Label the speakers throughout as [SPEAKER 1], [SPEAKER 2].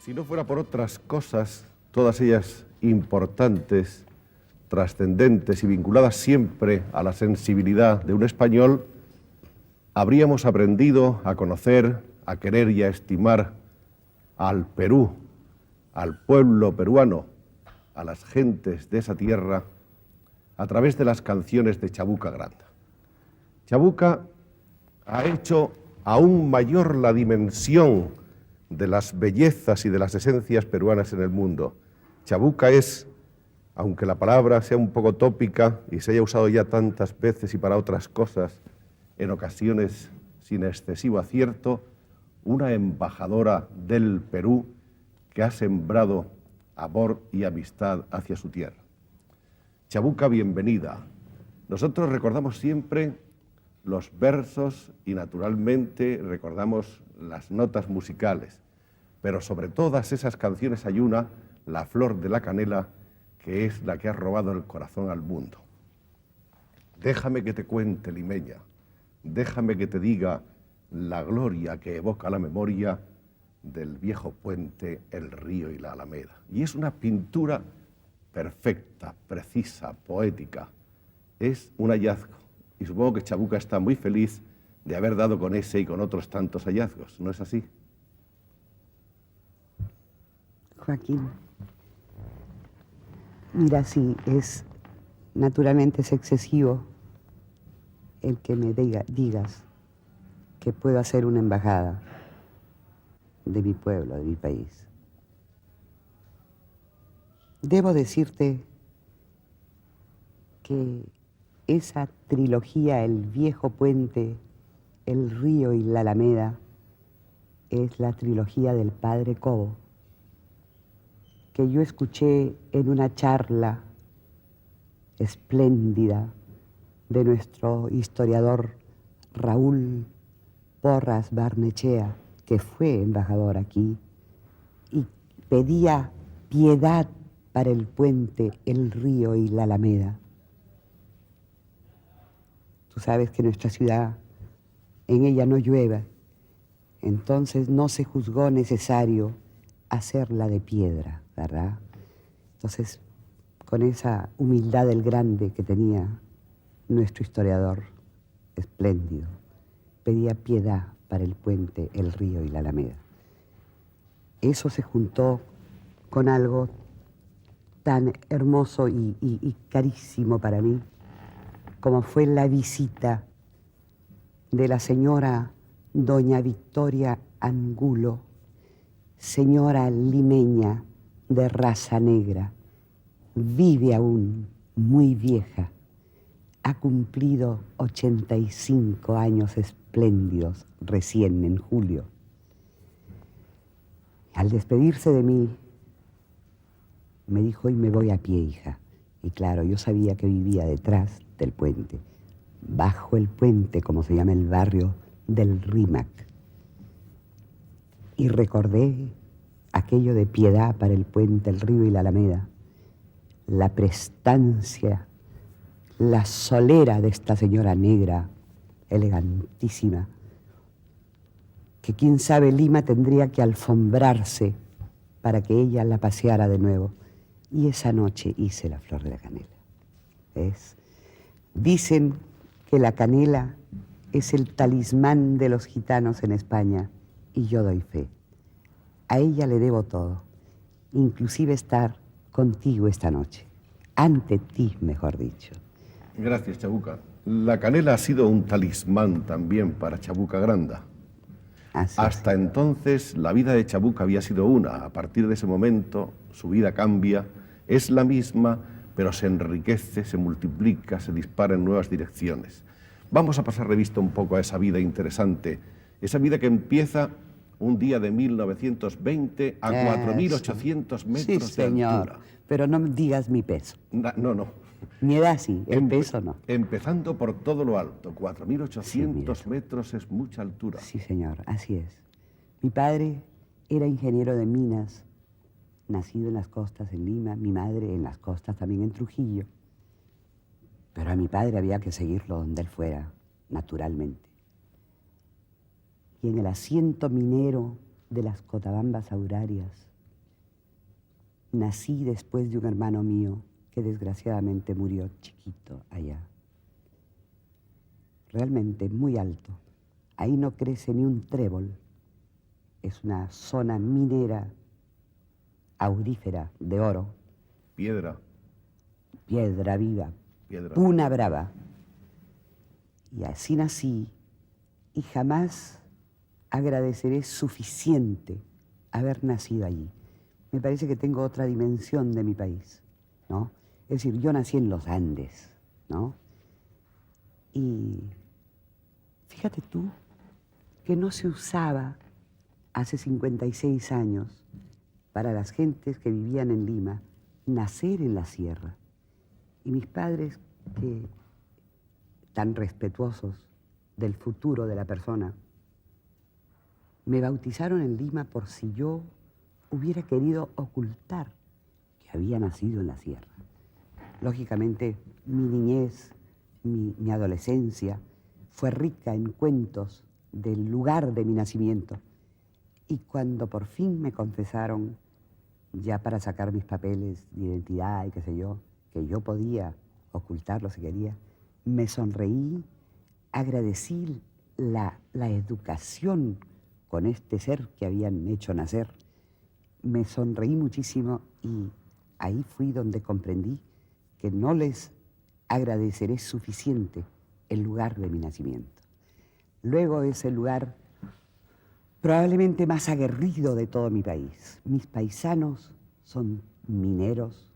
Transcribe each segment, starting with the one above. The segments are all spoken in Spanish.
[SPEAKER 1] Si no fuera por otras cosas, todas ellas importantes, trascendentes y vinculadas siempre a la sensibilidad de un español, habríamos aprendido a conocer, a querer y a estimar al Perú, al pueblo peruano, a las gentes de esa tierra, a través de las canciones de Chabuca Granda. Chabuca ha hecho aún mayor la dimensión de las bellezas y de las esencias peruanas en el mundo. Chabuca es, aunque la palabra sea un poco tópica y se haya usado ya tantas veces y para otras cosas, en ocasiones sin excesivo acierto, una embajadora del Perú que ha sembrado amor y amistad hacia su tierra. Chabuca, bienvenida. Nosotros recordamos siempre los versos y naturalmente recordamos las notas musicales, pero sobre todas esas canciones hay una, La Flor de la Canela, que es la que ha robado el corazón al mundo. Déjame que te cuente, limeña, déjame que te diga la gloria que evoca la memoria del viejo puente, el río y la alameda. Y es una pintura perfecta, precisa, poética. Es un hallazgo. Y supongo que Chabuca está muy feliz de haber dado con ese y con otros tantos hallazgos. ¿No es así?
[SPEAKER 2] Joaquín, mira, sí, naturalmente es excesivo el que me digas que puedo hacer una embajada de mi pueblo, de mi país. Debo decirte que esa trilogía, el viejo puente, el río y la alameda, es la trilogía del padre Cobo, que yo escuché en una charla espléndida de nuestro historiador Raúl Porras Barnechea, que fue embajador aquí, y pedía piedad para el puente, el río y la alameda. Tú sabes que nuestra ciudad, en ella no llueve, entonces no se juzgó necesario hacerla de piedra, ¿verdad? Entonces, con esa humildad del grande que tenía nuestro historiador espléndido, pedía piedad para el puente, el río y la alameda. Eso se juntó con algo tan hermoso y carísimo para mí, como fue la visita de la señora doña Victoria Angulo, señora limeña de raza negra, vive aún, muy vieja, ha cumplido 85 años espléndidos recién en julio. Al despedirse de mí, me dijo, hoy me voy a pie, hija. Y claro, yo sabía que vivía detrás del puente, bajo el puente, como se llama el barrio del Rímac. Y recordé aquello de piedad para el puente, el río y la alameda, la prestancia, la solera de esta señora negra, elegantísima, que quién sabe Lima tendría que alfombrarse para que ella la paseara de nuevo. Y esa noche hice la flor de la canela. ¿Ves? Dicen que la canela es el talismán de los gitanos en España, y yo doy fe. A ella le debo todo, inclusive estar contigo esta noche, ante ti, mejor dicho.
[SPEAKER 1] Gracias, Chabuca. La canela ha sido un talismán también para Chabuca Granda. Hasta entonces la vida de Chabuca había sido una. A partir de ese momento su vida cambia, es la misma, pero se enriquece, se multiplica, se dispara en nuevas direcciones. Vamos a pasar revista un poco a esa vida interesante, esa vida que empieza un día de 1920 a 4.800 metros de altura.
[SPEAKER 2] Pero no digas mi peso.
[SPEAKER 1] No.
[SPEAKER 2] Mi edad sí, el peso no.
[SPEAKER 1] Empezando por todo lo alto, 4.800 metros es mucha altura.
[SPEAKER 2] Sí, señor, así es. Mi padre era ingeniero de minas, nacido en las costas en Lima, mi madre en las costas también en Trujillo. Pero a mi padre había que seguirlo donde él fuera, naturalmente. Y en el asiento minero de las Cotabambas Aurarias, nací después de un hermano mío que desgraciadamente murió chiquito allá. Realmente muy alto. Ahí no crece ni un trébol. Es una zona minera, aurífera, de oro.
[SPEAKER 1] Piedra.
[SPEAKER 2] Piedra viva.
[SPEAKER 1] Piedra.
[SPEAKER 2] Puna brava. Y así nací y jamás agradeceré suficiente haber nacido allí. Me parece que tengo otra dimensión de mi país, ¿no? Es decir, yo nací en los Andes, ¿no? Y fíjate tú que no se usaba hace 56 años para las gentes que vivían en Lima nacer en la sierra. Y mis padres, que tan respetuosos del futuro de la persona, me bautizaron en Lima por si yo hubiera querido ocultar que había nacido en la sierra. Lógicamente, mi niñez, mi adolescencia, fue rica en cuentos del lugar de mi nacimiento. Y cuando por fin me confesaron, ya para sacar mis papeles de identidad y qué sé yo, que yo podía ocultarlo si quería, me sonreí, agradecí la educación con este ser que habían hecho nacer. Me sonreí muchísimo y ahí fui donde comprendí que no les agradeceré suficiente el lugar de mi nacimiento. Luego es el lugar probablemente más aguerrido de todo mi país. Mis paisanos son mineros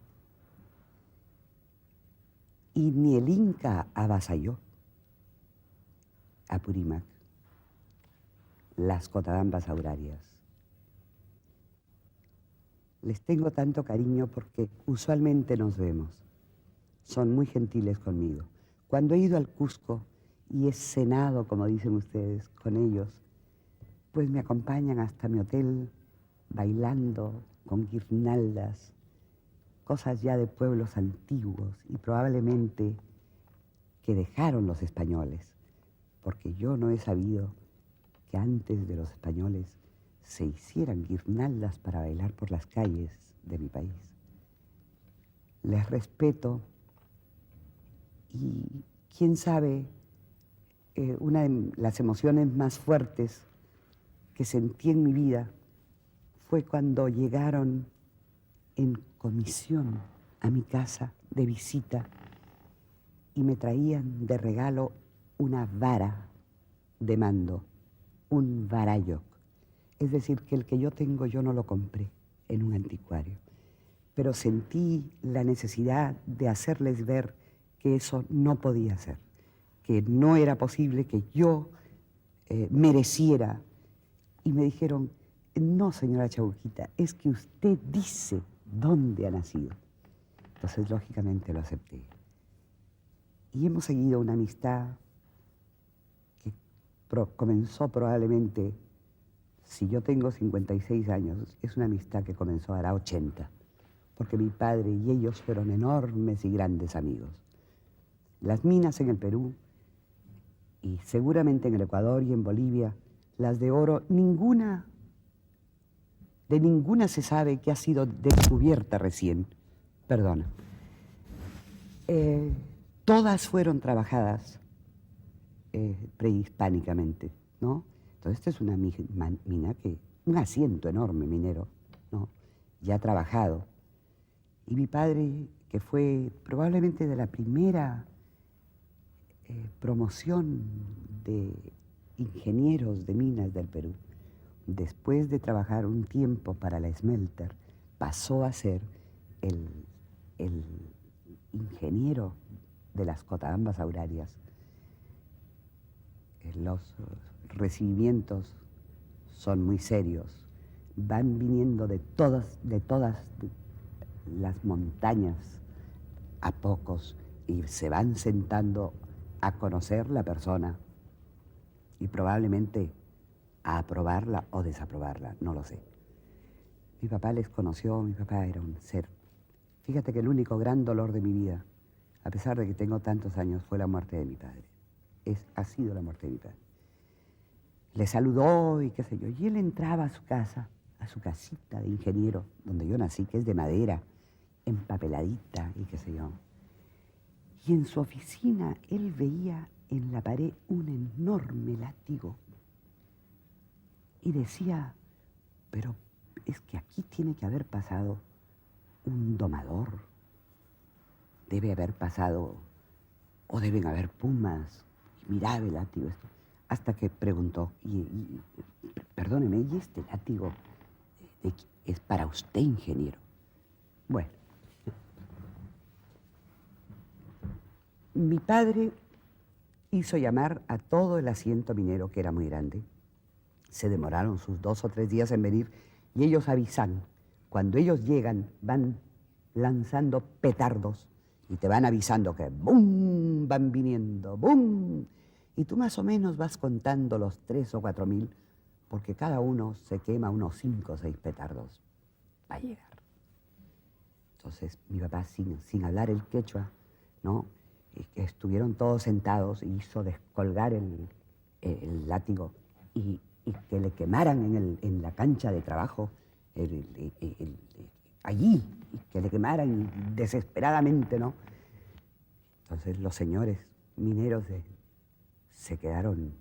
[SPEAKER 2] y ni el Inca avasalló a Apurímac, las Cotabambas Aurarias. Les tengo tanto cariño porque usualmente nos vemos. Son muy gentiles conmigo. Cuando he ido al Cusco y he cenado, como dicen ustedes, con ellos, pues me acompañan hasta mi hotel bailando con guirnaldas, cosas ya de pueblos antiguos y probablemente que dejaron los españoles, porque yo no he sabido que antes de los españoles se hicieran guirnaldas para bailar por las calles de mi país. Les respeto y quién sabe, una de las emociones más fuertes que sentí en mi vida fue cuando llegaron en comisión a mi casa de visita y me traían de regalo una vara de mando, un varayoc. Es decir, que el que yo tengo yo no lo compré en un anticuario, pero sentí la necesidad de hacerles ver que eso no podía ser, que no era posible que yo mereciera. Y me dijeron, no, señora Chauquita, es que usted dice dónde ha nacido. Entonces, lógicamente, lo acepté. Y hemos seguido una amistad que comenzó probablemente, si yo tengo 56 años, es una amistad que comenzó hará 80, porque mi padre y ellos fueron enormes y grandes amigos. Las minas en el Perú, y seguramente en el Ecuador y en Bolivia, las de oro, de ninguna se sabe que ha sido descubierta recién. Perdona. Todas fueron trabajadas prehispánicamente, ¿no? Entonces, esta es una mina un asiento enorme minero, ¿no? Ya trabajado. Y mi padre, que fue probablemente de la primera promoción de ingenieros de minas del Perú, después de trabajar un tiempo para la Smelter, pasó a ser el ingeniero de las Cotabambas Aurarias. Los recibimientos son muy serios. Van viniendo de todas las montañas a pocos y se van sentando a conocer la persona y probablemente a aprobarla o desaprobarla, no lo sé. Mi papá les conoció, mi papá era un ser. Fíjate que el único gran dolor de mi vida, a pesar de que tengo tantos años, fue la muerte de mi padre. Ha sido la muerte de mi padre. Le saludó y qué sé yo, y él entraba a su casa, su casita de ingeniero, donde yo nací, que es de madera, empapeladita y qué sé yo. Y en su oficina él veía en la pared un enorme látigo y decía, pero es que aquí tiene que haber pasado un domador, debe haber pasado, o deben haber pumas. Y miraba el látigo esto, hasta que preguntó, perdóneme, ¿y este látigo es para usted, ingeniero? Bueno, mi padre hizo llamar a todo el asiento minero, que era muy grande. Se demoraron sus 2 o 3 días en venir y ellos avisan. Cuando ellos llegan, van lanzando petardos y te van avisando que ¡bum! Van viniendo, ¡bum! Y tú más o menos vas contando los 3 o 4 mil, porque cada uno se quema unos 5 o 6 petardos para llegar. Entonces mi papá, sin hablar el quechua, ¿no? Y que estuvieron todos sentados y hizo descolgar el látigo y que le quemaran en la cancha de trabajo, allí, y que le quemaran desesperadamente, ¿no? Entonces los señores mineros se quedaron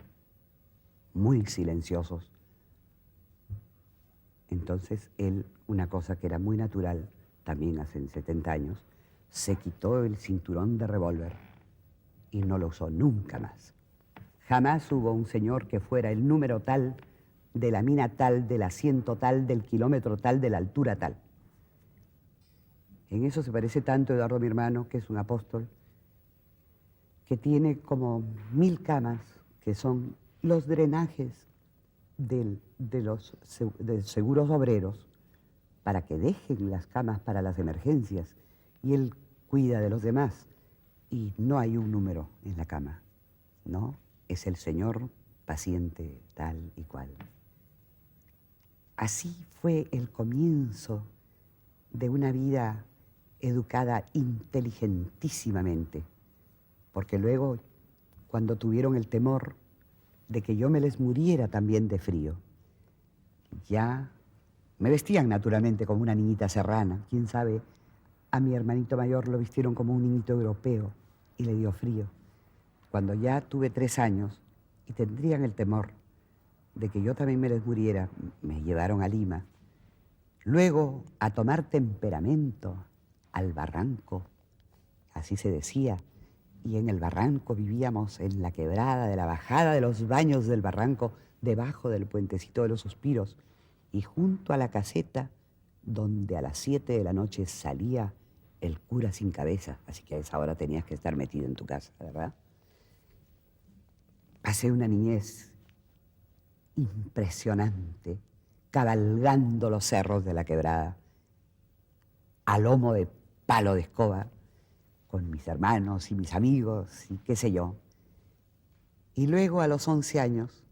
[SPEAKER 2] muy silenciosos. Entonces él, una cosa que era muy natural, también hace 70 años, se quitó el cinturón de revólver y no lo usó nunca más. Jamás hubo un señor que fuera el número tal, de la mina tal, del asiento tal, del kilómetro tal, de la altura tal. En eso se parece tanto a Eduardo, mi hermano, que es un apóstol, que tiene como 1000 camas, que son los drenajes de los seguros obreros, para que dejen las camas para las emergencias, y él cuida de los demás. Y no hay un número en la cama, ¿no? Es el señor paciente tal y cual. Así fue el comienzo de una vida educada inteligentísimamente, porque luego, cuando tuvieron el temor de que yo me les muriera también de frío, ya me vestían naturalmente como una niñita serrana. Quién sabe, a mi hermanito mayor lo vistieron como un niñito europeo y le dio frío. Cuando ya tuve 3 años y tendrían el temor de que yo también me les muriera, me llevaron a Lima. Luego a tomar temperamento al barranco, así se decía, y en el barranco vivíamos en la quebrada de la bajada de los baños del barranco, debajo del puentecito de los Suspiros, y junto a la caseta donde a las 7 de la noche salía el cura sin cabeza, así que a esa hora tenías que estar metido en tu casa, ¿verdad? Pasé una niñez impresionante, cabalgando los cerros de la quebrada, a lomo de palo de escoba, con mis hermanos y mis amigos y qué sé yo. Y luego a los 11 años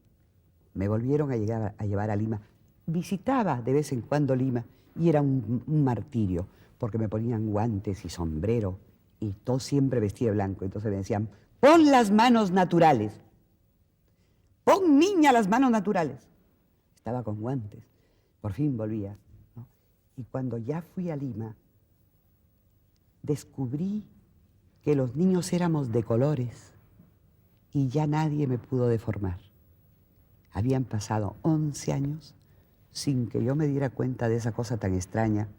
[SPEAKER 2] me volvieron a llevar a Lima. Visitaba de vez en cuando Lima y era un martirio, porque me ponían guantes y sombrero y todo siempre vestía de blanco. Entonces me decían, pon las manos naturales. Pon, niña, las manos naturales. Estaba con guantes. Por fin volvía, ¿no? Y cuando ya fui a Lima, descubrí que los niños éramos de colores y ya nadie me pudo deformar. Habían pasado 11 años sin que yo me diera cuenta de esa cosa tan extraña,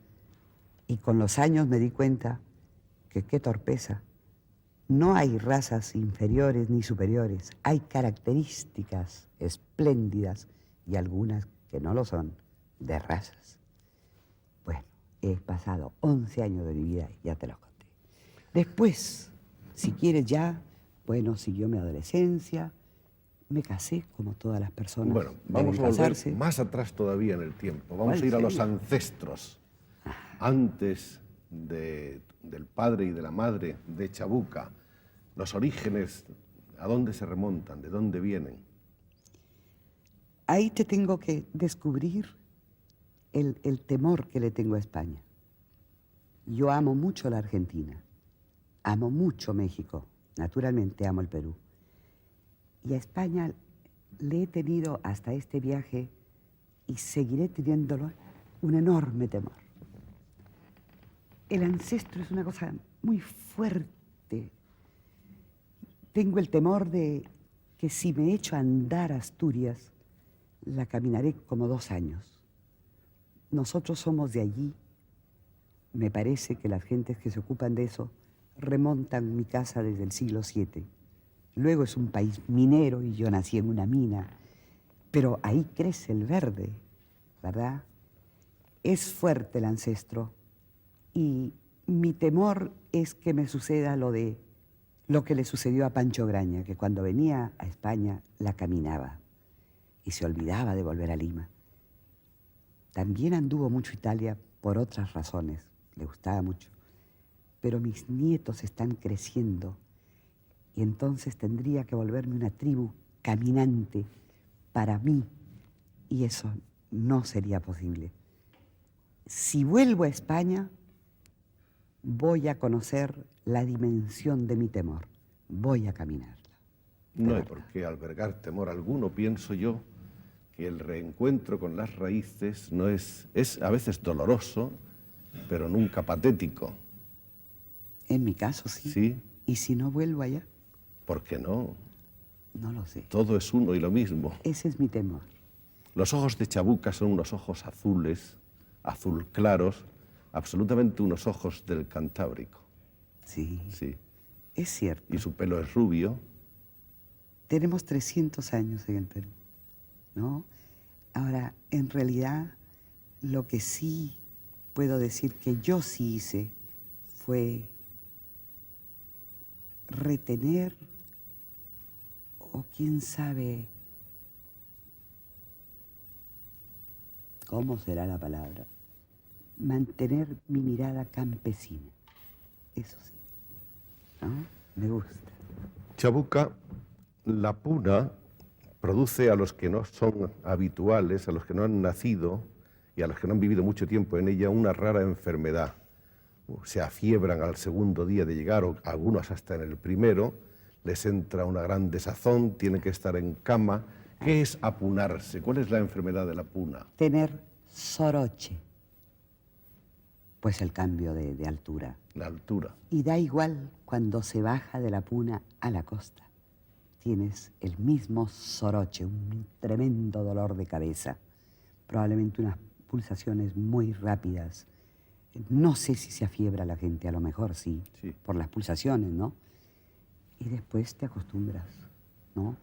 [SPEAKER 2] y con los años me di cuenta que qué torpeza. No hay razas inferiores ni superiores, hay características espléndidas y algunas que no lo son, de razas. Bueno, he pasado 11 años de mi vida y ya te los conté. Después, si quieres ya, bueno, siguió mi adolescencia, me casé como todas las personas.
[SPEAKER 1] Bueno, vamos a volver
[SPEAKER 2] casarse.
[SPEAKER 1] más atrás todavía en el tiempo. Vamos a ir a los ancestros, antes del padre y de la madre de Chabuca. Los orígenes, ¿a dónde se remontan? ¿De dónde vienen?
[SPEAKER 2] Ahí te tengo que descubrir el temor que le tengo a España. Yo amo mucho la Argentina, amo mucho México, naturalmente amo el Perú. Y a España le he tenido hasta este viaje y seguiré teniéndolo un enorme temor. El ancestro es una cosa muy fuerte. Tengo el temor de que si me echo a andar a Asturias, la caminaré como 2 años. Nosotros somos de allí. Me parece que las gentes que se ocupan de eso remontan mi casa desde el siglo VII. Luego es un país minero y yo nací en una mina, pero ahí crece el verde, ¿verdad? Es fuerte el ancestro y mi temor es que me suceda lo que le sucedió a Pancho Graña, que cuando venía a España la caminaba y se olvidaba de volver a Lima. También anduvo mucho Italia por otras razones, le gustaba mucho, pero mis nietos están creciendo y entonces tendría que volverme una tribu caminante para mí y eso no sería posible. Si vuelvo a España, voy a conocer la dimensión de mi temor. Voy a caminarla.
[SPEAKER 1] No hay por qué albergar temor alguno. Pienso yo que el reencuentro con las raíces no es a veces doloroso, pero nunca patético.
[SPEAKER 2] En mi caso, sí.
[SPEAKER 1] Sí.
[SPEAKER 2] ¿Y si no vuelvo allá?
[SPEAKER 1] ¿Por qué no?
[SPEAKER 2] No lo sé.
[SPEAKER 1] Todo es uno y lo mismo.
[SPEAKER 2] Ese es mi temor.
[SPEAKER 1] Los ojos de Chabuca son unos ojos azules, azul claros, absolutamente unos ojos del Cantábrico.
[SPEAKER 2] Sí.
[SPEAKER 1] Sí.
[SPEAKER 2] Es cierto.
[SPEAKER 1] Y su pelo es rubio.
[SPEAKER 2] Tenemos 300 años en el Perú, ¿no? Ahora, en realidad, lo que sí puedo decir que yo sí hice fue retener, o quién sabe, ¿cómo será la palabra? Mantener mi mirada campesina. Eso sí, ¿no? Me gusta.
[SPEAKER 1] Chabuca, la puna produce a los que no son habituales, a los que no han nacido y a los que no han vivido mucho tiempo en ella, una rara enfermedad. Se afiebran al segundo día de llegar, o algunos hasta en el primero, les entra una gran desazón, tienen que estar en cama. ¿Qué es apunarse? ¿Cuál es la enfermedad de la puna?
[SPEAKER 2] Tener soroche, pues el cambio de altura.
[SPEAKER 1] La altura.
[SPEAKER 2] Y da igual cuando se baja de la puna a la costa. Tienes el mismo soroche, un tremendo dolor de cabeza, probablemente unas pulsaciones muy rápidas. No sé si se afiebra la gente, a lo mejor sí, por las pulsaciones, ¿no? Y después te acostumbras, ¿no?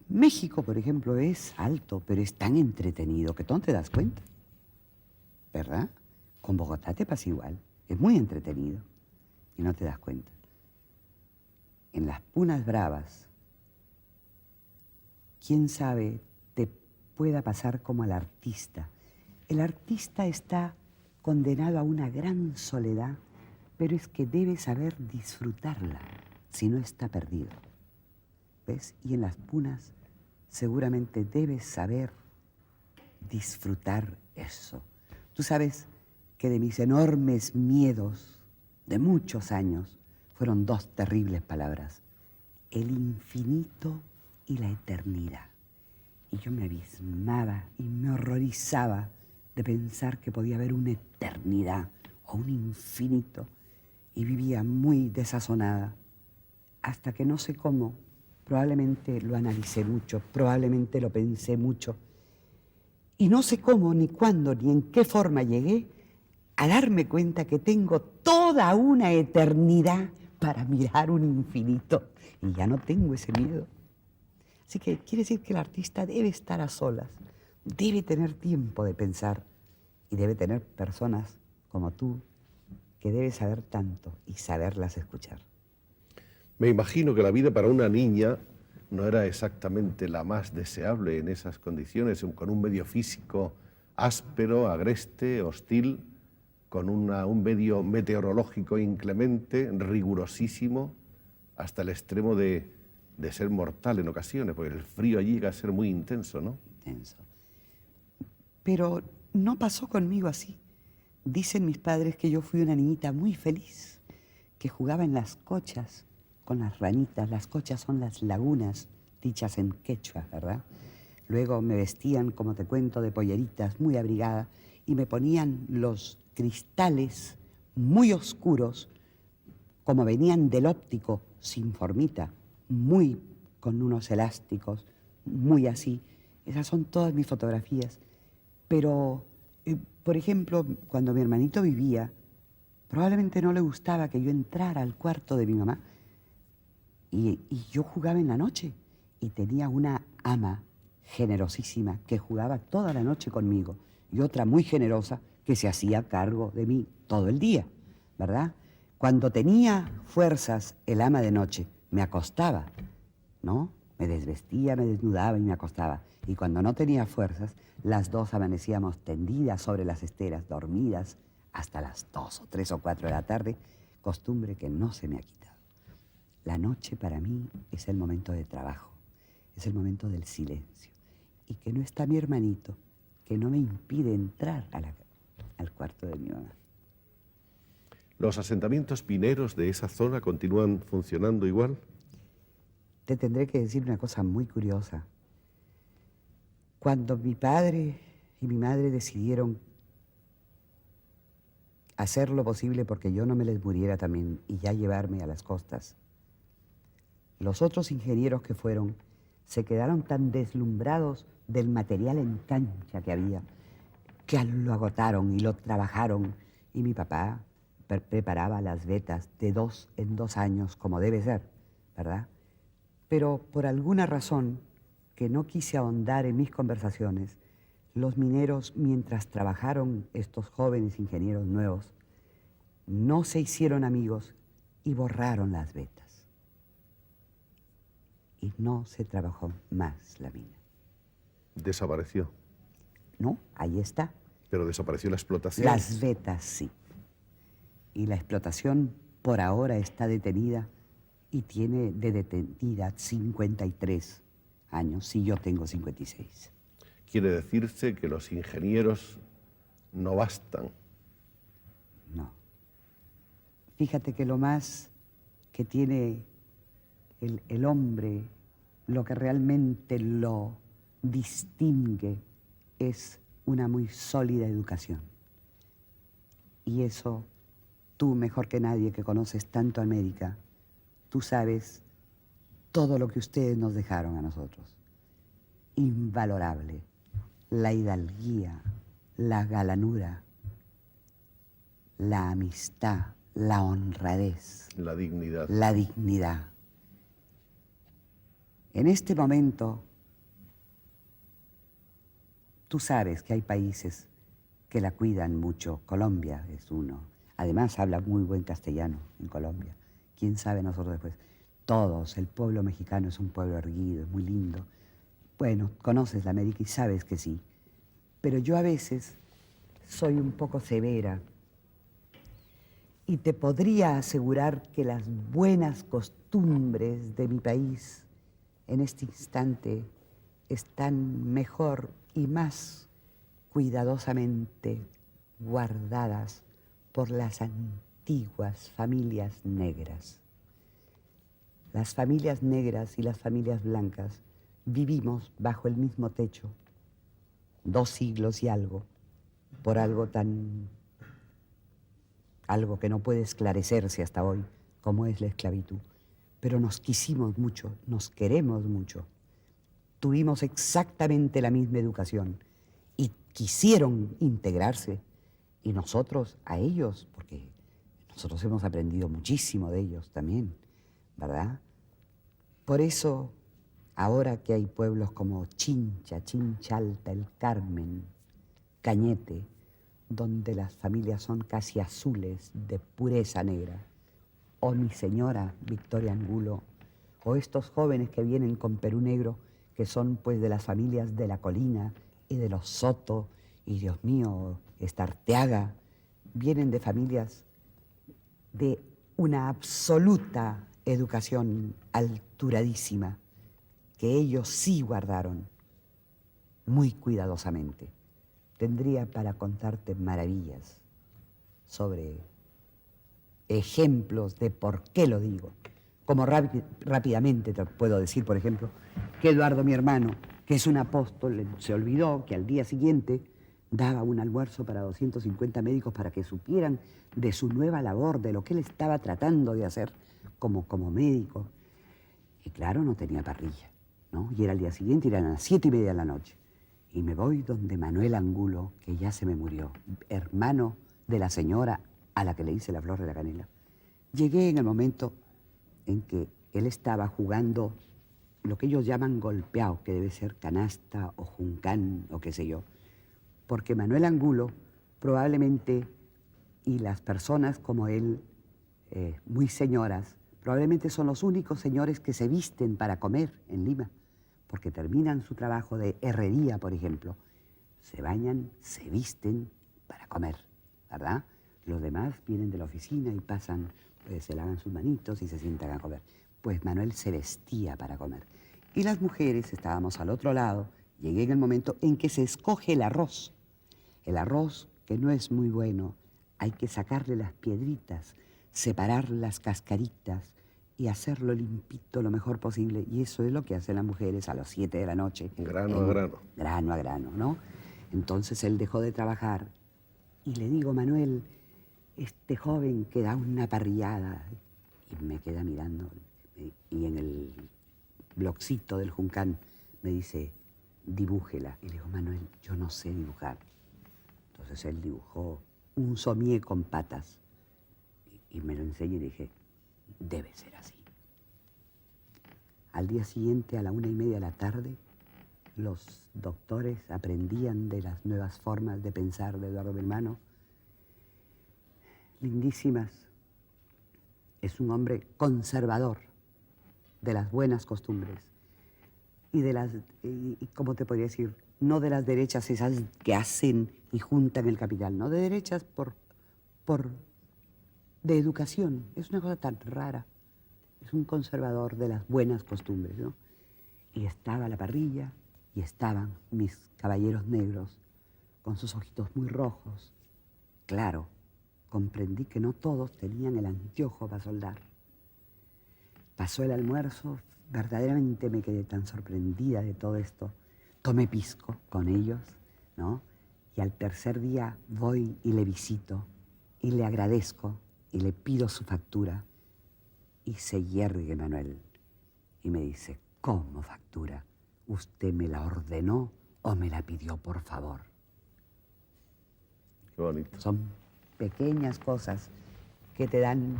[SPEAKER 2] México, por ejemplo, es alto, pero es tan entretenido que tú no te das cuenta, ¿verdad? Con Bogotá te pasa igual, es muy entretenido y no te das cuenta. En las punas bravas, quién sabe, te pueda pasar como al artista. El artista está condenado a una gran soledad, pero es que debe saber disfrutarla, si no está perdido. ¿Ves? Y en las punas seguramente debes saber disfrutar eso. Tú sabes que de mis enormes miedos de muchos años fueron 2 terribles palabras: el infinito y la eternidad. Y yo me abismaba y me horrorizaba de pensar que podía haber una eternidad o un infinito, y vivía muy desazonada, hasta que no sé cómo, probablemente lo analicé mucho, probablemente lo pensé mucho, y no sé cómo, ni cuándo, ni en qué forma llegué a darme cuenta que tengo toda una eternidad para mirar un infinito, y ya no tengo ese miedo. Así que quiere decir que el artista debe estar a solas, debe tener tiempo de pensar y debe tener personas como tú que debe saber tanto y saberlas escuchar.
[SPEAKER 1] Me imagino que la vida para una niña no era exactamente la más deseable en esas condiciones, con un medio físico áspero, agreste, hostil, con un medio meteorológico inclemente, rigurosísimo, hasta el extremo de ser mortal en ocasiones, porque el frío allí llega a ser muy intenso, ¿no?
[SPEAKER 2] Intenso. Pero no pasó conmigo así. Dicen mis padres que yo fui una niñita muy feliz, que jugaba en las cochas con las ranitas. Las cochas son las lagunas, dichas en quechua, ¿verdad? Luego me vestían, como te cuento, de polleritas, muy abrigada, y me ponían los cristales muy oscuros, como venían del óptico, sin formita, muy con unos elásticos, muy así. Esas son todas mis fotografías. Pero, por ejemplo, cuando mi hermanito vivía, probablemente no le gustaba que yo entrara al cuarto de mi mamá. Y yo jugaba en la noche y tenía una ama generosísima que jugaba toda la noche conmigo y otra muy generosa que se hacía cargo de mí todo el día, ¿verdad? Cuando tenía fuerzas el ama de noche me acostaba, ¿no? Me desvestía, me desnudaba y me acostaba. Y cuando no tenía fuerzas, las dos amanecíamos tendidas sobre las esteras, dormidas hasta las 2 o 3 o 4 de la tarde, costumbre que no se me ha quitado. La noche para mí es el momento de trabajo, es el momento del silencio. Y que no está mi hermanito, que no me impide entrar al cuarto de mi mamá.
[SPEAKER 1] ¿Los asentamientos mineros de esa zona continúan funcionando igual?
[SPEAKER 2] Te tendré que decir una cosa muy curiosa. Cuando mi padre y mi madre decidieron hacer lo posible porque yo no me les muriera también y ya llevarme a las costas, los otros ingenieros que fueron se quedaron tan deslumbrados del material en cancha que había, que lo agotaron y lo trabajaron. Y mi papá preparaba las vetas de 2 en 2 años, como debe ser, ¿verdad? Pero por alguna razón que no quise ahondar en mis conversaciones, los mineros, mientras trabajaron estos jóvenes ingenieros nuevos, no se hicieron amigos y borraron las vetas. Y no se trabajó más la mina.
[SPEAKER 1] Desapareció.
[SPEAKER 2] No, ahí está.
[SPEAKER 1] Pero desapareció la explotación.
[SPEAKER 2] Las vetas sí. Y la explotación por ahora está detenida y tiene de detenida 53 años, y yo tengo 56.
[SPEAKER 1] Quiere decirse que los ingenieros no bastan.
[SPEAKER 2] No. Fíjate que lo más que tiene el hombre, lo que realmente lo distingue, es una muy sólida educación. Y eso, tú mejor que nadie que conoces tanto América, tú sabes todo lo que ustedes nos dejaron a nosotros. Invalorable. La hidalguía, la galanura, la amistad, la honradez.
[SPEAKER 1] La dignidad.
[SPEAKER 2] La dignidad. En este momento, tú sabes que hay países que la cuidan mucho. Colombia es uno. Además, habla muy buen castellano en Colombia. ¿Quién sabe nosotros después? Todos, el pueblo mexicano es un pueblo erguido, es muy lindo. Bueno, conoces la América y sabes que sí. Pero yo a veces soy un poco severa y te podría asegurar que las buenas costumbres de mi país en este instante están mejor y más cuidadosamente guardadas por las antiguas familias negras. Las familias negras y las familias blancas vivimos bajo el mismo techo 2 siglos y algo, por algo que no puede esclarecerse hasta hoy, como es la esclavitud. Pero nos quisimos mucho, nos queremos mucho. Tuvimos exactamente la misma educación y quisieron integrarse. Y nosotros a ellos, porque nosotros hemos aprendido muchísimo de ellos también, ¿verdad? Por eso, ahora que hay pueblos como Chincha, Chinchalta, El Carmen, Cañete, donde las familias son casi azules, de pureza negra, o mi señora Victoria Angulo, o estos jóvenes que vienen con Perú Negro, que son pues de las familias de La Colina y de los Soto, y Dios mío, Estarteaga, vienen de familias de una absoluta educación alturadísima, que ellos sí guardaron muy cuidadosamente. Tendría para contarte maravillas sobre ejemplos de por qué lo digo. Como rápidamente te puedo decir, por ejemplo, que Eduardo, mi hermano, que es un apóstol, se olvidó que al día siguiente daba un almuerzo para 250 médicos para que supieran de su nueva labor, de lo que él estaba tratando de hacer como médico. Y claro, no tenía parrilla, ¿no? Y era el día siguiente, eran las 7:30 de la noche. Y me voy donde Manuel Angulo, que ya se me murió, hermano de la señora a la que le hice la flor de la canela. Llegué en el momento en que él estaba jugando lo que ellos llaman golpeado, que debe ser canasta o juncán o qué sé yo. Porque Manuel Angulo probablemente, y las personas como él, muy señoras, probablemente son los únicos señores que se visten para comer en Lima, porque terminan su trabajo de herrería, por ejemplo, se bañan, se visten para comer, ¿verdad? Los demás vienen de la oficina y pasan, se lavan sus manitos y se sientan a comer. Pues Manuel se vestía para comer. Y las mujeres estábamos al otro lado. Llegué en el momento en que se escoge el arroz. El arroz, que no es muy bueno, hay que sacarle las piedritas, separar las cascaritas y hacerlo limpito lo mejor posible. Y eso es lo que hacen las mujeres a las 7 de la noche.
[SPEAKER 1] Grano a grano.
[SPEAKER 2] Grano a grano, ¿no? Entonces él dejó de trabajar y le digo, Manuel, este joven que da una parrillada, y me queda mirando, y en el bloccito del Juncán me dice, dibújela. Y le digo, Manuel, yo no sé dibujar. Entonces él dibujó un somier con patas y me lo enseñó y dije, debe ser así. Al día siguiente, a la 1:30 de la tarde, los doctores aprendían de las nuevas formas de pensar de Eduardo, mi hermano, lindísimas. Es un hombre conservador de las buenas costumbres y de las, ¿cómo te podría decir? No de las derechas esas que hacen y juntan el capital, no de derechas de educación. Es una cosa tan rara. Es un conservador de las buenas costumbres, ¿no? Y estaba la parrilla y estaban mis caballeros negros con sus ojitos muy rojos. Claro, comprendí que no todos tenían el anteojo para soldar. Pasó el almuerzo, verdaderamente me quedé tan sorprendida de todo esto. Tomé pisco con ellos, ¿no? Y al tercer día voy y le visito y le agradezco y le pido su factura. Y se yergue Manuel y me dice, ¿cómo factura? ¿Usted me la ordenó o me la pidió por favor?
[SPEAKER 1] Qué bonito.
[SPEAKER 2] Son pequeñas cosas que te dan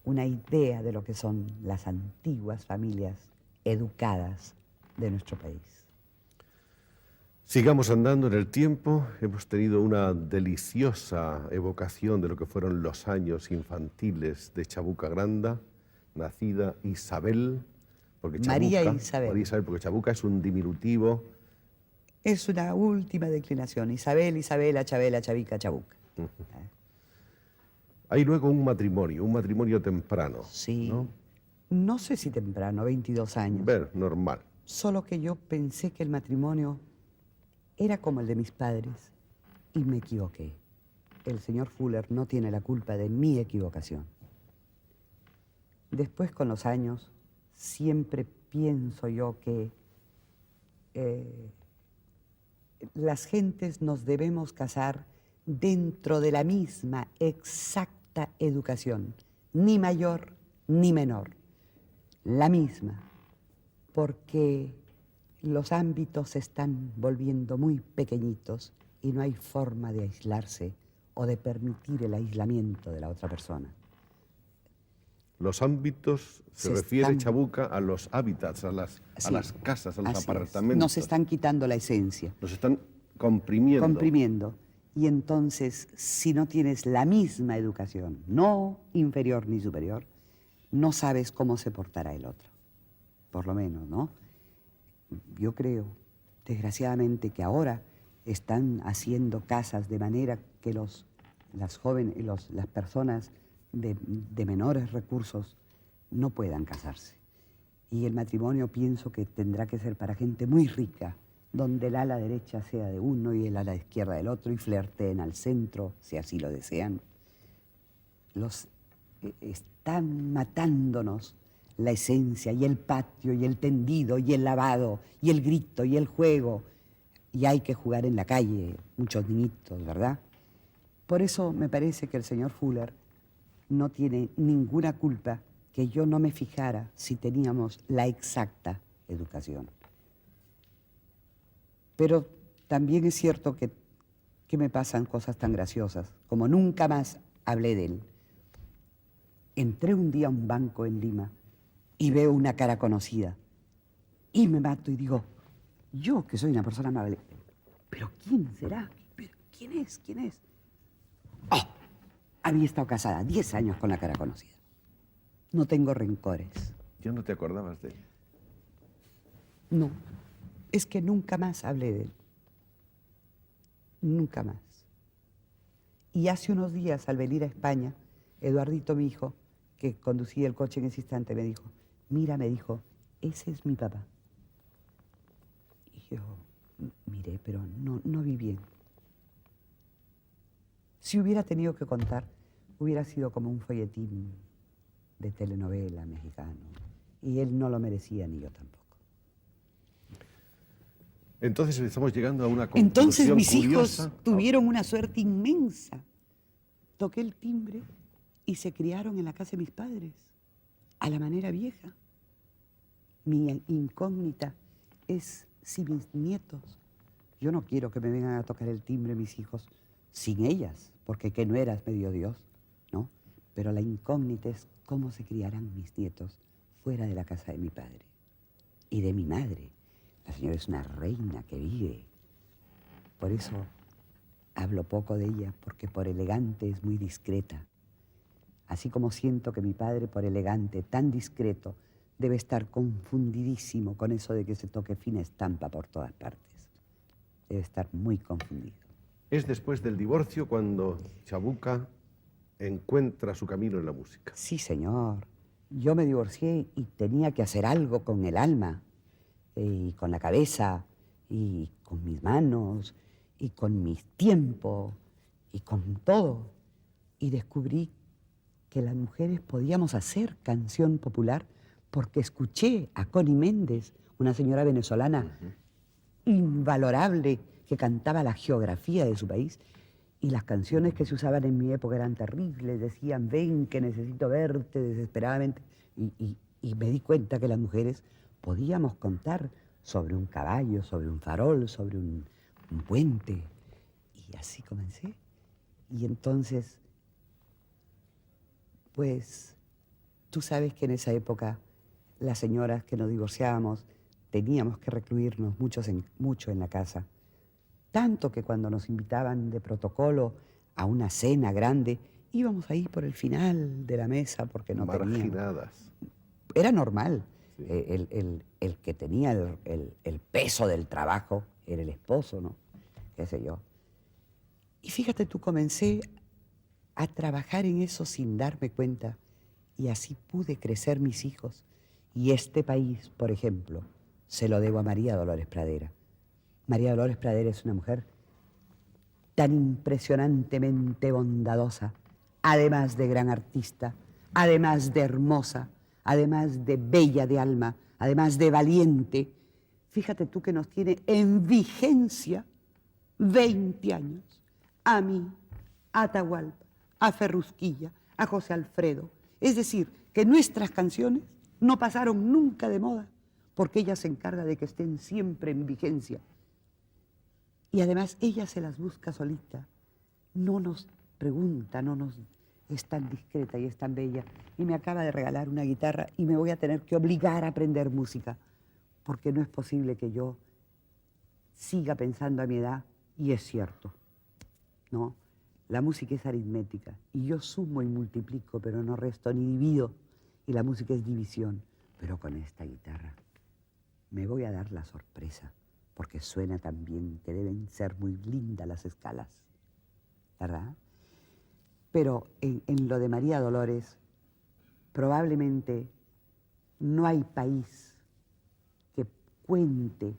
[SPEAKER 2] una idea de lo que son las antiguas familias educadas de nuestro país.
[SPEAKER 1] Sigamos andando en el tiempo. Hemos tenido una deliciosa evocación de lo que fueron los años infantiles de Chabuca Granda, nacida Isabel, porque
[SPEAKER 2] María
[SPEAKER 1] Chabuca,
[SPEAKER 2] Isabel.
[SPEAKER 1] María Isabel, porque Chabuca es un diminutivo.
[SPEAKER 2] Es una última declinación. Isabel, Isabela, Chabela, Chavica, Chabuca.
[SPEAKER 1] Hay luego un matrimonio temprano.
[SPEAKER 2] Sí.
[SPEAKER 1] ¿No?
[SPEAKER 2] No sé si temprano, 22 años.
[SPEAKER 1] Normal.
[SPEAKER 2] Solo que yo pensé que el matrimonio era como el de mis padres y me equivoqué. El señor Fuller no tiene la culpa de mi equivocación. Después, con los años, siempre pienso yo que las gentes nos debemos casar dentro de la misma exacta educación, ni mayor ni menor, la misma, porque los ámbitos se están volviendo muy pequeñitos y no hay forma de aislarse o de permitir el aislamiento de la otra persona.
[SPEAKER 1] Los ámbitos se refiere Chabuca a los hábitats, a las casas, a los apartamentos.
[SPEAKER 2] Nos están quitando la esencia.
[SPEAKER 1] Nos están comprimiendo.
[SPEAKER 2] Comprimiendo. Y entonces, si no tienes la misma educación, no inferior ni superior, no sabes cómo se portará el otro. Por lo menos, ¿no? Yo creo, desgraciadamente, que ahora están haciendo casas de manera que las jóvenes, las personas de menores recursos no puedan casarse. Y el matrimonio pienso que tendrá que ser para gente muy rica, donde el ala derecha sea de uno y el ala izquierda del otro y flirteen al centro, si así lo desean. Están matándonos la esencia y el patio y el tendido y el lavado y el grito y el juego. Y hay que jugar en la calle, muchos niñitos, ¿verdad? Por eso me parece que el señor Fuller no tiene ninguna culpa que yo no me fijara si teníamos la exacta educación. Pero también es cierto que me pasan cosas tan graciosas, como nunca más hablé de él. Entré un día a un banco en Lima y veo una cara conocida y me mato y digo, yo que soy una persona amable, ¿pero quién será? ¿Pero quién es? ¿Quién es? ¡Oh! Había estado casada 10 años con la cara conocida. No tengo rencores.
[SPEAKER 1] ¿Ya no te acordabas de él?
[SPEAKER 2] No, es que nunca más hablé de él. Nunca más. Y hace unos días, al venir a España, Eduardito, mi hijo, que conducía el coche en ese instante, me dijo, mira, me dijo, ese es mi papá. Y yo miré, pero no vi bien. Si hubiera tenido que contar, hubiera sido como un folletín de telenovela mexicano. Y él no lo merecía, ni yo tampoco.
[SPEAKER 1] Entonces estamos llegando a una conclusión
[SPEAKER 2] Entonces mis
[SPEAKER 1] curiosa.
[SPEAKER 2] hijos tuvieron una suerte inmensa. Toqué el timbre y se criaron en la casa de mis padres, a la manera vieja. Mi incógnita es si mis nietos, yo no quiero que me vengan a tocar el timbre mis hijos sin ellas, porque que no eras medio Dios, ¿no? Pero la incógnita es cómo se criarán mis nietos fuera de la casa de mi padre y de mi madre. La señora es una reina que vive. Por eso hablo poco de ella, porque por elegante es muy discreta. Así como siento que mi padre, por elegante, tan discreto, debe estar confundidísimo con eso de que se toque fina estampa por todas partes. Debe estar muy confundido.
[SPEAKER 1] Es después del divorcio cuando Chabuca encuentra su camino en la música.
[SPEAKER 2] Sí, señor. Yo me divorcié y tenía que hacer algo con el alma, y con la cabeza, y con mis manos, y con mi tiempo, y con todo. Y descubrí que las mujeres podíamos hacer canción popular porque escuché a Connie Méndez, una señora venezolana invalorable que cantaba la geografía de su país, y las canciones que se usaban en mi época eran terribles, decían, ven que necesito verte desesperadamente, y me di cuenta que las mujeres podíamos contar sobre un caballo, sobre un farol, sobre un puente, y así comencé. Y entonces, pues, tú sabes que en esa época las señoras que nos divorciábamos teníamos que recluirnos mucho en la casa. Tanto que cuando nos invitaban de protocolo a una cena grande, íbamos ahí por el final de la mesa porque no teníamos.
[SPEAKER 1] Marginadas.
[SPEAKER 2] Era normal.
[SPEAKER 1] Sí.
[SPEAKER 2] El que tenía el peso del trabajo era el esposo, ¿no? Qué sé yo. Y fíjate tú, comencé a trabajar en eso sin darme cuenta, y así pude crecer mis hijos. Y este país, por ejemplo, se lo debo a María Dolores Pradera. María Dolores Pradera es una mujer tan impresionantemente bondadosa, además de gran artista, además de hermosa, además de bella de alma, además de valiente. Fíjate tú que nos tiene en vigencia 20 años. A mí, a Atahualpa, a Ferrusquilla, a José Alfredo. Es decir, que nuestras canciones no pasaron nunca de moda, porque ella se encarga de que estén siempre en vigencia. Y además ella se las busca solita. No nos pregunta, es tan discreta y es tan bella. Y me acaba de regalar una guitarra y me voy a tener que obligar a aprender música, porque no es posible que yo siga pensando a mi edad, y es cierto, ¿no? La música es aritmética, y yo sumo y multiplico, pero no resto ni divido, y la música es división. Pero con esta guitarra me voy a dar la sorpresa, porque suena tan bien que deben ser muy lindas las escalas, ¿verdad? Pero en lo de María Dolores, probablemente no hay país que cuente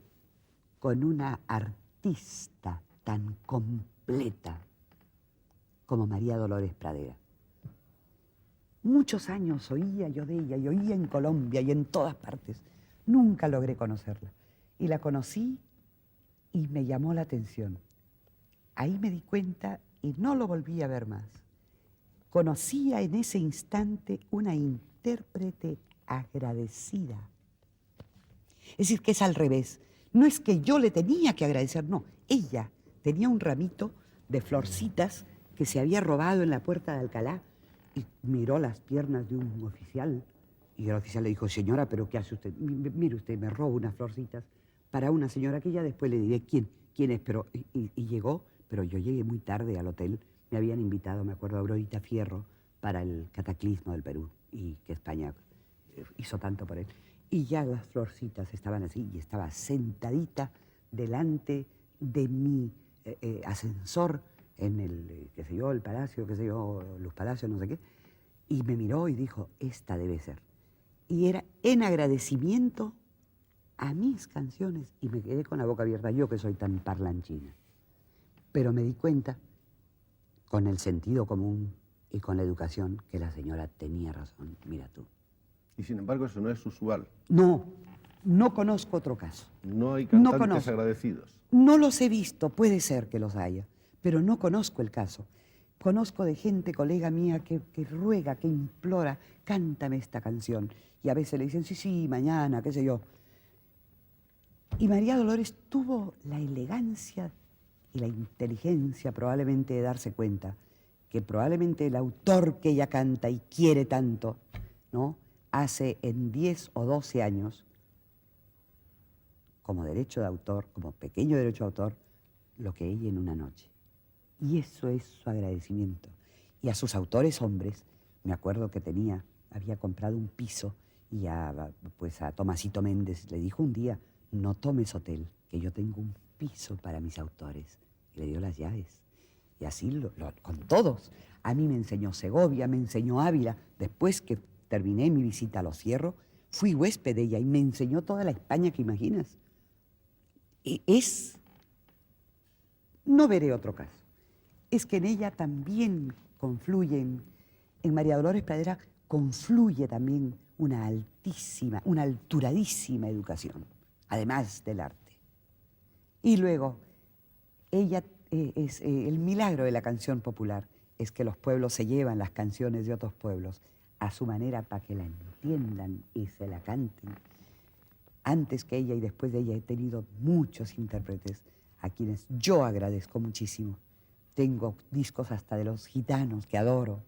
[SPEAKER 2] con una artista tan completa como María Dolores Pradera. Muchos años oía yo de ella y oía en Colombia y en todas partes. Nunca logré conocerla. Y la conocí y me llamó la atención. Ahí me di cuenta y no lo volví a ver más. Conocía en ese instante una intérprete agradecida. Es decir, que es al revés. No es que yo le tenía que agradecer, no. Ella tenía un ramito de florcitas que se había robado en la puerta de Alcalá y miró las piernas de un oficial. Y el oficial le dijo, señora, ¿pero qué hace usted? Mire usted, me robo unas florcitas para una señora que ya después le diré quién es. Pero, y llegó, pero yo llegué muy tarde al hotel. Me habían invitado, me acuerdo, a Aurorita Fierro para el cataclismo del Perú y que España hizo tanto por él. Y ya las florcitas estaban así y estaba sentadita delante de mi ascensor en el, qué sé yo, el palacio, qué sé yo, los palacios, no sé qué. Y me miró y dijo, esta debe ser. Y era en agradecimiento a mis canciones. Y me quedé con la boca abierta, yo que soy tan parlanchina. Pero me di cuenta, con el sentido común y con la educación, que la señora tenía razón. Mira tú.
[SPEAKER 1] Y sin embargo eso no es usual.
[SPEAKER 2] No conozco otro caso.
[SPEAKER 1] No hay cantantes
[SPEAKER 2] No conozco.
[SPEAKER 1] agradecidos.
[SPEAKER 2] No los he visto, puede ser que los haya, pero no conozco el caso. Conozco de gente, colega mía, que ruega, que implora, cántame esta canción. Y a veces le dicen, sí, mañana, qué sé yo. Y María Dolores tuvo la elegancia y la inteligencia probablemente de darse cuenta que probablemente el autor que ella canta y quiere tanto, ¿no?, hace en 10 o 12 años, como derecho de autor, como pequeño derecho de autor, lo que ella en una noche. Y eso es su agradecimiento. Y a sus autores hombres, me acuerdo que había comprado un piso y a Tomasito Méndez le dijo un día, no tomes hotel, que yo tengo un piso para mis autores. Y le dio las llaves. Y así con todos. A mí me enseñó Segovia, me enseñó Ávila. Después que terminé mi visita a Los Cierros, fui huésped de ella y me enseñó toda la España que imaginas. No veré otro caso. Es que en ella también confluyen, en María Dolores Pradera confluye también una alturadísima educación, además del arte. Y luego, ella el milagro de la canción popular es que los pueblos se llevan las canciones de otros pueblos a su manera para que la entiendan y se la canten. Antes que ella y después de ella he tenido muchos intérpretes a quienes yo agradezco muchísimo. Tengo discos hasta de los gitanos que adoro,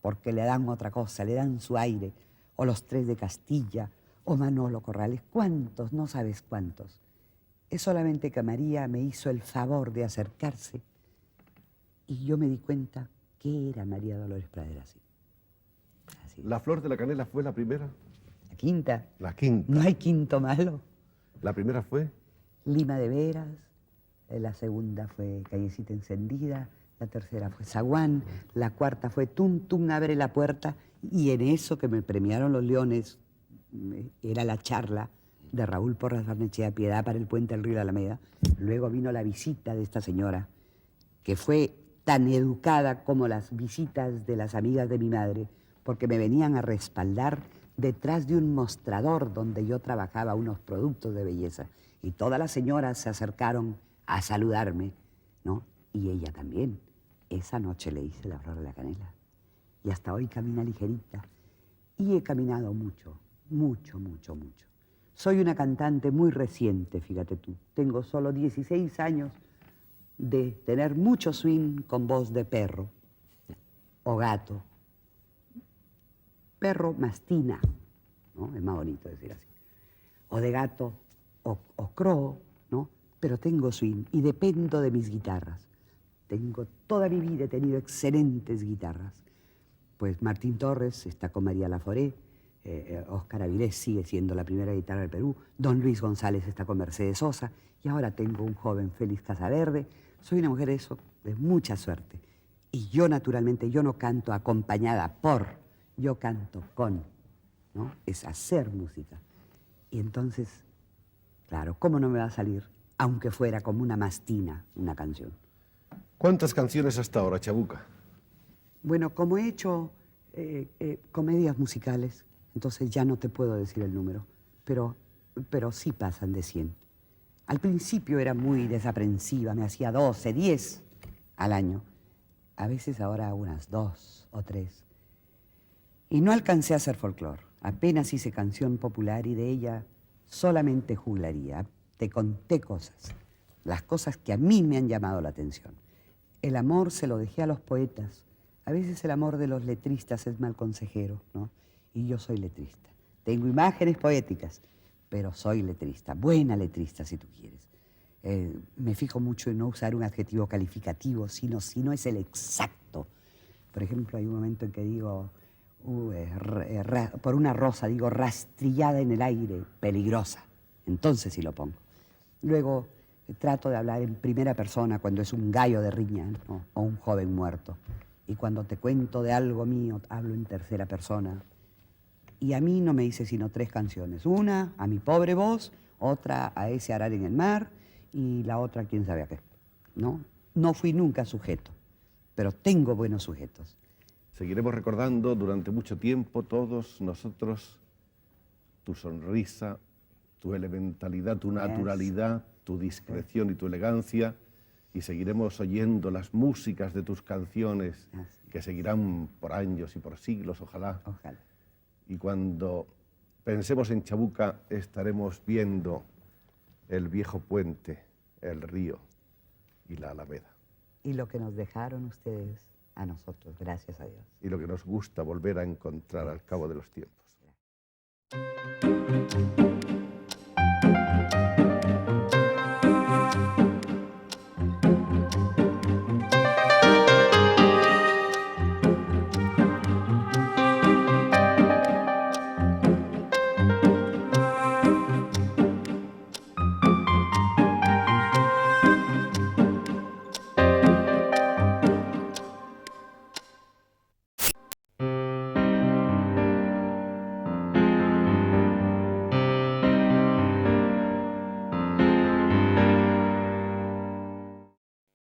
[SPEAKER 2] porque le dan otra cosa, le dan su aire, o los Tres de Castilla, o Manolo Corrales. ¿Cuántos? No sabes cuántos. Es solamente que María me hizo el favor de acercarse y yo me di cuenta que era María Dolores Pradera así.
[SPEAKER 1] ¿La Flor de la Canela fue la primera?
[SPEAKER 2] La quinta.
[SPEAKER 1] La quinta.
[SPEAKER 2] No hay quinto malo.
[SPEAKER 1] ¿La primera fue?
[SPEAKER 2] Lima de Veras, la segunda fue Callecita Encendida, la tercera fue Zaguán, la cuarta fue Tum Tum abre la puerta, y en eso que me premiaron los Leones era la charla de Raúl Porras Barnechea, Piedad para el Puente del Río de la Alameda. Luego vino la visita de esta señora, que fue tan educada como las visitas de las amigas de mi madre, porque me venían a respaldar detrás de un mostrador donde yo trabajaba unos productos de belleza. Y todas las señoras se acercaron a saludarme, ¿no? Y ella también. Esa noche le hice La Flor de la Canela. Y hasta hoy camina ligerita. Y he caminado mucho, mucho, mucho, mucho. Soy una cantante muy reciente, fíjate tú. Tengo solo 16 años de tener mucho swing con voz de perro o gato. Perro mastina, ¿no? Es más bonito decir así. O de gato o crow, ¿no? Pero tengo swing y dependo de mis guitarras. Toda mi vida he tenido excelentes guitarras. Pues Martín Torres está con María Laforé, Óscar Avilés sigue siendo la primera guitarra del Perú, Don Luis González está con Mercedes Sosa, y ahora tengo un joven Félix Casaverde. Soy una mujer de mucha suerte. Y yo, naturalmente, yo no canto acompañada por, yo canto con, ¿no? Es hacer música. Y entonces, claro, ¿cómo no me va a salir? Aunque fuera como una mastina, una canción.
[SPEAKER 1] ¿Cuántas canciones hasta ahora, Chabuca?
[SPEAKER 2] Bueno, como he hecho comedias musicales, entonces ya no te puedo decir el número, pero sí pasan de 100. Al principio era muy desaprensiva, me hacía 12, 10 al año. A veces ahora unas 2 o 3. Y no alcancé a hacer folclore. Apenas hice canción popular y de ella solamente juglaría. Te conté cosas, las cosas que a mí me han llamado la atención. El amor se lo dejé a los poetas. A veces el amor de los letristas es mal consejero, ¿no? Y yo soy letrista. Tengo imágenes poéticas, pero soy letrista, buena letrista si tú quieres. Me fijo mucho en no usar un adjetivo calificativo, sino si no es el exacto. Por ejemplo, hay un momento en que digo, por una rosa, digo rastrillada en el aire, peligrosa. Entonces sí lo pongo. Luego trato de hablar en primera persona cuando es un gallo de riña, ¿no? O un joven muerto. Y cuando te cuento de algo mío, hablo en tercera persona. Y a mí no me hice sino 3 canciones. Una, a mi pobre voz, otra, a ese arar en el mar, y la otra, quién sabe a qué. ¿No? No fui nunca sujeto, pero tengo buenos sujetos.
[SPEAKER 1] Seguiremos recordando durante mucho tiempo todos nosotros tu sonrisa, tu elementalidad, tu naturalidad, tu discreción y tu elegancia, y seguiremos oyendo las músicas de tus canciones que seguirán por años y por siglos, ojalá.
[SPEAKER 2] Ojalá.
[SPEAKER 1] Y cuando pensemos en Chabuca estaremos viendo el viejo puente, el río y la Alameda.
[SPEAKER 2] Y lo que nos dejaron ustedes a nosotros, gracias a Dios.
[SPEAKER 1] Y lo que nos gusta volver a encontrar al cabo de los tiempos.